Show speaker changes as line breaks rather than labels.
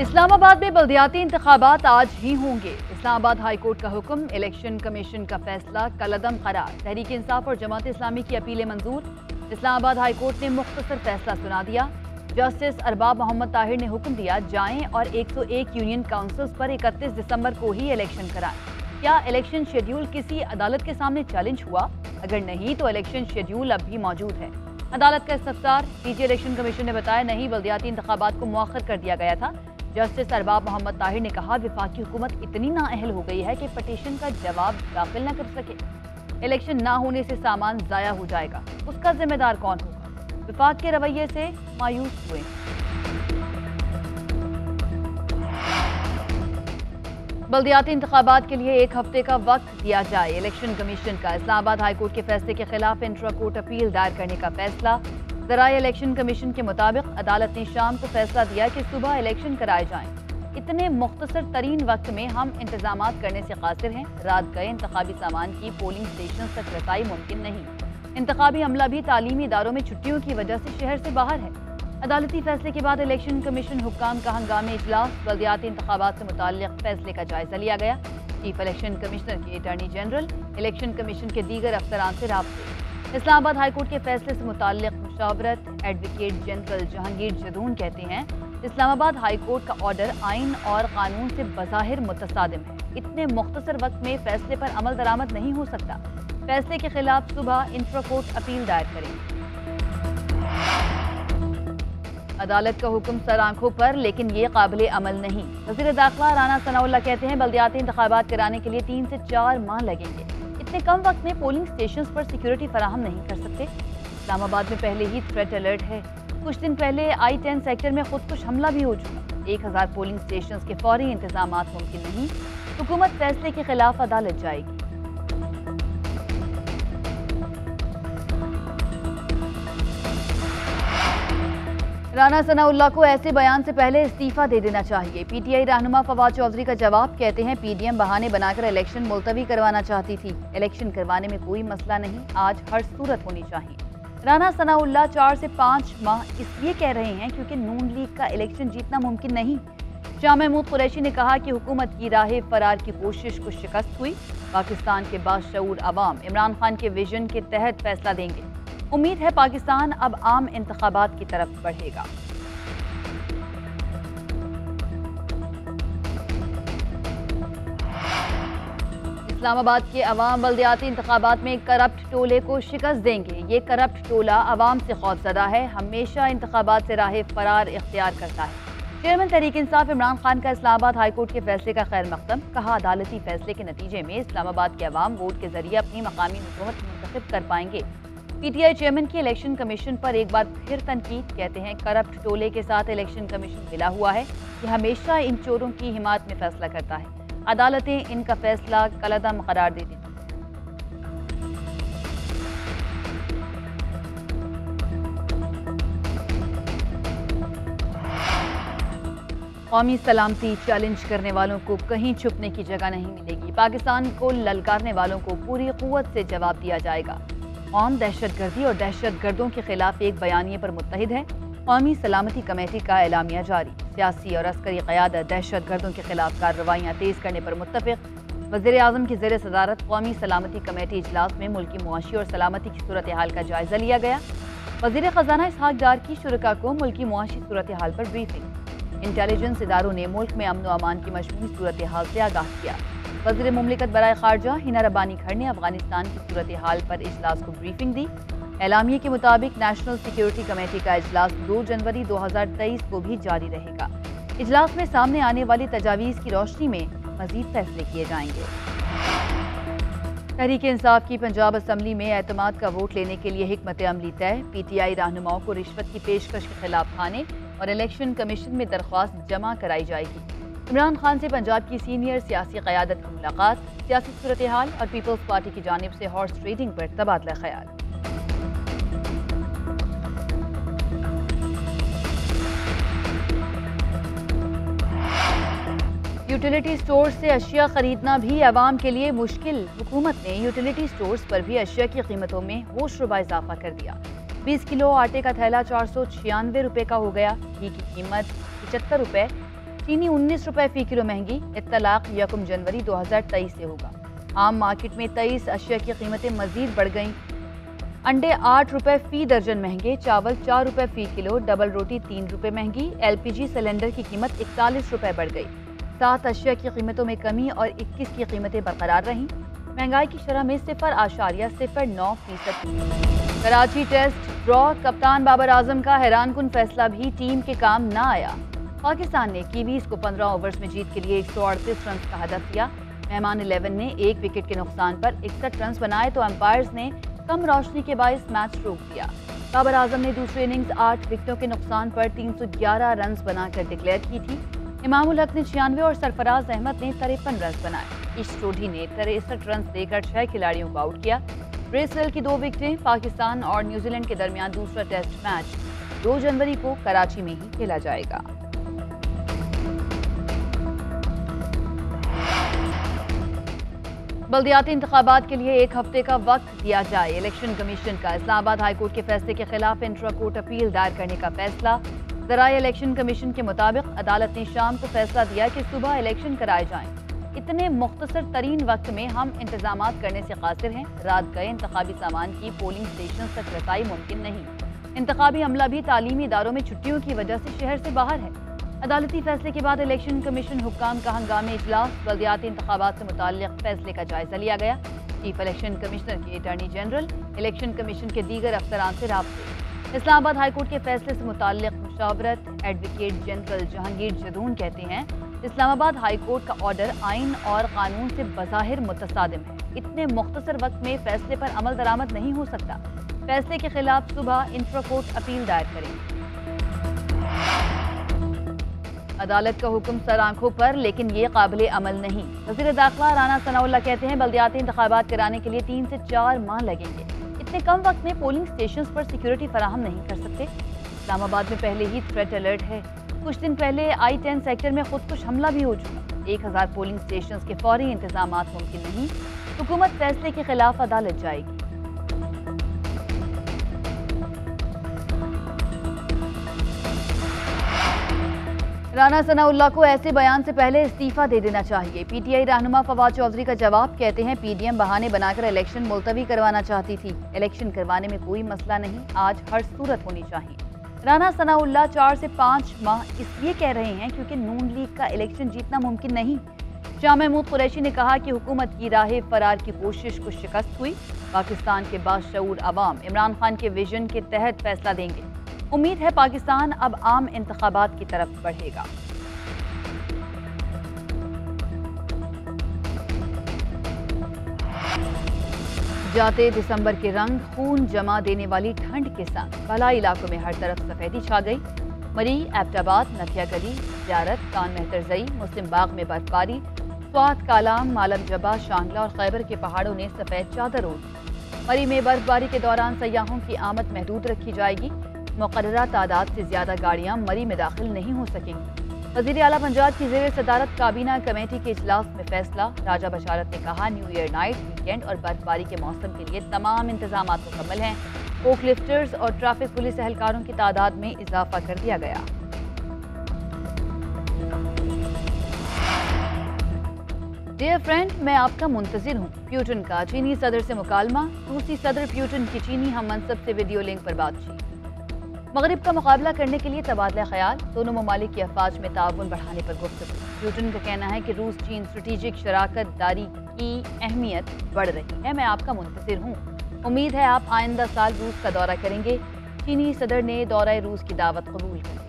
इस्लामाबाद में बल्दियाती इंतखाबात आज ही होंगे। इस्लामाबाद हाई कोर्ट का हुक्म, इलेक्शन कमीशन का फैसला कलअदम करार। तहरीक इंसाफ और जमात इस्लामी की अपीलें मंजूर। इस्लामाबाद हाई कोर्ट ने मुख्तसर फैसला सुना दिया। जस्टिस अरबाब मोहम्मद ताहिर ने हुक्म दिया, जाएं और 101 यूनियन काउंसिल्स पर 31 दिसंबर को ही इलेक्शन कराएं। क्या इलेक्शन शेड्यूल किसी अदालत के सामने चैलेंज हुआ? अगर नहीं तो इलेक्शन शेड्यूल अब भी मौजूद है। अदालत का इस्तफसार। पीटी इलेक्शन कमीशन ने बताया, नहीं, बल्दियाती इंतखाबात को मुअख्खर कर दिया गया था। जस्टिस अरबाब मोहम्मद ताहिर ने कहा, विफाकी हुकूमत इतनी नाअहल हो गई है कि पटिशन का जवाब दाखिल न कर सके। इलेक्शन ना होने से सामान जाया हो जाएगा, उसका जिम्मेदार कौन होगा? विफाक के रवैये से मायूस हुए। बल्दियाती इंतखाबात के लिए 1 हफ्ते का वक्त दिया जाए। इलेक्शन कमीशन का इस्लामाबाद हाई कोर्ट के फैसले के खिलाफ इंट्रा कोर्ट अपील दायर करने का फैसला। ज़राए इलेक्शन कमीशन के मुताबिक अदालत ने शाम को फैसला दिया कि सुबह इलेक्शन कराए जाएं। इतने मुख्तसर तरीन वक्त में हम इंतजामात करने से कासिर हैं। रात गए इंतखाबी सामान की पोलिंग स्टेशन तक रसाई मुमकिन नहीं। इंतखाबी अमला भी तालीमी इदारों में छुट्टियों की वजह से शहर से बाहर है। अदालती फैसले के बाद इलेक्शन कमीशन हुक्काम का हंगामी इजलास। बल्दियाती इंतखाबात से मुताल्लिक फैसले का जायजा लिया गया। चीफ इलेक्शन कमिश्नर के अटॉर्नी जनरल, इलेक्शन कमीशन के दीगर अफसरान से राब्ते। इस्लामाबाद हाई कोर्ट के फैसले से मुताल्लिक मुशावरत एडवोकेट जनरल जहांगीर जदून कहते हैं, इस्लामाबाद हाई कोर्ट का ऑर्डर आइन और कानून से बज़ाहिर मुतसादिम है। इतने मुख्तसर वक्त में फैसले पर अमल दरामद नहीं हो सकता। फैसले के खिलाफ सुबह इंट्रा कोर्ट अपील दायर करेंगे। अदालत का हुक्म सर आंखों पर, लेकिन ये काबिल अमल नहीं। वज़ीर दाखिला राना सनाउल्लाह कहते हैं, बल्दियाती इंतखाबात कराने के लिए 3 से 4 माह लगेंगे। इतने कम वक्त में पोलिंग स्टेशंस पर सिक्योरिटी फराहम नहीं कर सकते। इस्लामाबाद में पहले ही थ्रेट अलर्ट है। कुछ दिन पहले I-10 सेक्टर में खुदकुश हमला भी हो चुका। 1000 पोलिंग स्टेशंस के फौरी इंतजामात मुमकिन नहीं। हुकूमत फैसले के खिलाफ अदालत जाएगी। राना सनाउल्लाह को ऐसे बयान से पहले इस्तीफा दे देना चाहिए। पीटीआई रहनुमा फवाद चौधरी का जवाब, कहते हैं, पीडीएम बहाने बनाकर इलेक्शन मुलतवी करवाना चाहती थी। इलेक्शन करवाने में कोई मसला नहीं, आज हर सूरत होनी चाहिए। राना सनाउल्लाह 4 से 5 माह इसलिए कह रहे हैं क्योंकि नून लीग का इलेक्शन जीतना मुमकिन नहीं। शाह महमूद कुरैशी ने कहा कि हुकूमत की राह फरार की कोशिश को शिकस्त हुई। पाकिस्तान के बाशऊर अवाम इमरान खान के विजन के तहत फैसला देंगे। उम्मीद है पाकिस्तान अब आम इंतखाबात की तरफ बढ़ेगा। इस्लामाबाद के अवाम बल्दियाती इंतखाबात में करप्ट टोले को शिकस्त देंगे। ये करप्ट टोला अवाम से खौफजदा है, हमेशा इंतखाबात से राह फरार इख्तियार करता है। चेयरमैन तहरीक इंसाफ इमरान खान का इस्लामाबाद हाई कोर्ट के फैसले का खैर मकदम। कहा, अदालती फैसले के नतीजे में इस्लामाबाद के अवाम वोट के जरिए अपनी मकामी हुकूमत मुंतखब कर पाएंगे। पीटीआई चेयरमैन की इलेक्शन कमीशन पर एक बार फिर तनकीद। कहते हैं, करप्ट टोले के साथ इलेक्शन कमीशन मिला हुआ है। कि हमेशा इन चोरों की हिमायत में फैसला करता है। अदालतें इनका फैसला कलअदम करार दे दी। कौमी सलामती चैलेंज करने वालों को कहीं छुपने की जगह नहीं मिलेगी। पाकिस्तान को ललकारने वालों को पूरी कुव्वत से जवाब दिया जाएगा। कौम दहशतगर्दी और दहशतगर्दों के खिलाफ एक बयानिए पर मुत्तहिद है। कौमी सलामती कमेटी का एलामिया जारी। सियासी और अस्करी क़यादत दहशतगर्दों के खिलाफ कार्रवाइयाँ तेज़ करने पर मुत्तफ़िक़। वज़ीर आज़म की ज़ेर सदारत कौमी सलामती कमेटी इजलास में मुल्की मुआशी और सलामती की सूरत हाल का जायज़ा लिया गया। वज़ीर ख़ज़ाना इसहाक़ डार की शुरका को मुल्की मुआशी सूरत हाल पर ब्रीफिंग। इंटेलिजेंस इदारों ने मुल्क में अमन व अमान की मजमूई सूरत हाल से आगाह किया। वज़ीर मुमलिकत बराए ख़ारजा हिना रब्बानी खर ने अफगानिस्तान की सूरत हाल पर इजलास को ब्रीफिंग दी। एलामिये के मुताबिक नेशनल सिक्योरिटी कमेटी का इजलास 2 जनवरी 2023 को भी जारी रहेगा। इजलास में सामने आने वाली तजावीज़ की रोशनी में मज़ीद फैसले किए जाएंगे। तहरीक इंसाफ की पंजाब असम्बली में एतमाद का वोट लेने के लिए हिकमत अमली तय। पीटीआई रहनुमाओं को रिश्वत की पेशकश के खिलाफ थाने और इलेक्शन कमीशन में दरख्वास्त जमा कराई जाएगी। इमरान खान से पंजाब की सीनियर सियासी क़यादत की मुलाकात। सियासी सूरत हाल और पीपल्स पार्टी की जानिब से हॉर्स ट्रेडिंग पर तबादला ख्याल। यूटिलिटी स्टोर्स से अशिया खरीदना भी आवाम के लिए मुश्किल। हुकूमत ने यूटिलिटी स्टोर्स पर भी अशिया की कीमतों में होश रुबा इजाफा कर दिया। 20 किलो आटे का थैला 496 रुपये का हो गया। घी की कीमत 75 रुपये, चीनी 19 रुपए फी किलो महंगी। इत्तलाक 1 जनवरी 2023 से होगा। आम मार्केट में 23 अशिया की कीमतें मजीद बढ़ गईं। अंडे 8 रुपए फी दर्जन महंगे। चावल 4 रुपए फी किलो। डबल रोटी 3 रुपए महंगी। LPG सिलेंडर की कीमत 41 रुपए बढ़ गई। 7 अशिया की कीमतों में कमी और 21 की कीमतें बरकरार रहीं। महंगाई की शरह में 0.09%। Karachi test draw. कप्तान बाबर आजम का हैरानकुन फैसला भी टीम के काम न आया। पाकिस्तान ने कीवीज को 15 ओवर्स में जीत के लिए 138 रन का हदफ दिया। मेहमान 11 ने 1 विकेट के नुकसान पर 61 रन बनाए तो अंपायर्स ने कम रोशनी के बायस मैच रोक दिया। बाबर आजम ने दूसरी इनिंग्स 8 विकेटों के नुकसान पर 311 रन बनाकर डिक्लेयर की थी। इमामुल हक ने 96 और सरफराज अहमद ने 53 रन बनाए। ईश रोधी ने 63 रन देकर 6 खिलाड़ियों को आउट किया। ब्रेसवेल की 2 विकेटें। पाकिस्तान और न्यूजीलैंड के दरमियान दूसरा टेस्ट मैच 2 जनवरी को कराची में ही खेला जाएगा। बल्दियाती इंतखाबात के लिए 1 हफ्ते का वक्त दिया जाए। इलेक्शन कमीशन का इस्लामाबाद हाईकोर्ट के फैसले के खिलाफ इंट्रा कोर्ट अपील दायर करने का फैसला। ज़राए इलेक्शन कमीशन के मुताबिक अदालत ने शाम को फैसला दिया कि सुबह इलेक्शन कराए जाएं। इतने मुख्तसर तरीन वक्त में हम इंतजामात करने से कासिर हैं। रात गए इंतखाबी सामान की पोलिंग स्टेशन तक रसाई मुमकिन नहीं। इंतखाबी अमला भी तालीमी इदारों में छुट्टियों की वजह से शहर से बाहर है। अदालती फैसले के बाद इलेक्शन कमीशन हुक्काम का हंगामी इजलास। बल्दियाती इंतखाबात से मुताल्लिक फैसले का जायजा लिया गया। चीफ इलेक्शन कमिश्नर के अटॉर्नी जनरल, इलेक्शन कमीशन के दीगर अफसरान से राब्ते। इस्लामाबाद हाईकोर्ट के फैसले से मुताल्लिक मुशावरत एडवोकेट जनरल जहांगीर जदून कहते हैं, इस्लामाबाद हाईकोर्ट का ऑर्डर आइन और कानून से बज़ाहिर मुतसादिम है। इतने मुख्तसर वक्त में फैसले पर अमल दरामद नहीं हो सकता। फैसले के खिलाफ सुबह इंट्रा कोर्ट अपील दायर करेंगे। अदालत का हुक्म सर आंखों पर, लेकिन ये काबिल अमल नहीं। वज़ीर दाखिला राना सनाउल्लाह कहते हैं, बल्दियाती इंतखाबात कराने के लिए 3 से 4 माह लगेंगे। इतने कम वक्त में पोलिंग स्टेशंस पर सिक्योरिटी फराहम नहीं कर सकते। इस्लामाबाद में पहले ही थ्रेट अलर्ट है। कुछ दिन पहले I-10 सेक्टर में खुदकुश हमला भी हो चुका। 1000 पोलिंग स्टेशंस के फौरी इंतजामात मुमकिन नहीं। हुकूमत फैसले के खिलाफ अदालत जाएगी। राना सनाउल्लाह को ऐसे बयान से पहले इस्तीफा दे देना चाहिए। PTI रहनुमा फवाद चौधरी का जवाब, कहते हैं PDM बहाने बनाकर इलेक्शन मुलतवी करवाना चाहती थी। इलेक्शन करवाने में कोई मसला नहीं, आज हर सूरत होनी चाहिए। राना सनाउल्लाह 4 से 5 माह इसलिए कह रहे हैं क्योंकि नून लीग का इलेक्शन जीतना मुमकिन नहीं। शाह महमूद कुरैशी ने कहा कि हुकूमत की राह फरार की कोशिश को शिकस्त हुई। पाकिस्तान के बाशऊर अवाम इमरान खान के विजन के तहत फैसला देंगे। उम्मीद है पाकिस्तान अब आम इंतखाबात की तरफ बढ़ेगा। जाते दिसंबर के रंग, खून जमा देने वाली ठंड के साथ बालाई इलाकों में हर तरफ सफेदी छा गई। मरी, एबटाबाद, नथिया गली, ज़ियारत, कान मेहतरजई, मुस्लिम बाग में बर्फबारी, स्वात, कालाम, मालम जबा, शांगला और खैबर के पहाड़ों ने सफ़ेद चादर ओढ़ी। मरी में बर्फबारी के दौरान सयाहों की आमद महदूद रखी जाएगी। मुकर्ररा तादाद से ज़्यादा गाड़ियाँ मरी में दाखिल नहीं हो सकेंगी। वज़ीर आला पंजाब की ज़ेर सदारत काबीना कमेटी के इजलास में फैसला। राजा बशारत ने कहा, न्यू ईयर नाइट, वीकेंड और बर्फबारी के मौसम के लिए तमाम इंतजाम मुकम्मल हैं। फोक लिफ्टर्स और ट्रैफिक पुलिस एहलकारों की तादाद में इजाफा कर दिया गया। डियर फ्रेंड, मैं आपका मुंतजिर हूँ। प्यूटन का चीनी सदर से मुकालमा। रूसी सदर प्यूटन की चीनी हम मनसब से वीडियो लिंक पर बातचीत। मगरिब का मुकाबला करने के लिए तबादला ख्याल। दोनों ममालिक की अफवाज में ताउन बढ़ाने पर गुफ्तगू। प्यूटन का कहना है कि रूस चीन स्ट्रेटेजिक शराकत दारी की अहमियत बढ़ रही है। मैं आपका मुंतजिर हूँ। उम्मीद है आप आइंदा साल रूस का दौरा करेंगे। चीनी सदर ने दौरा रूस की दावत कबूल कर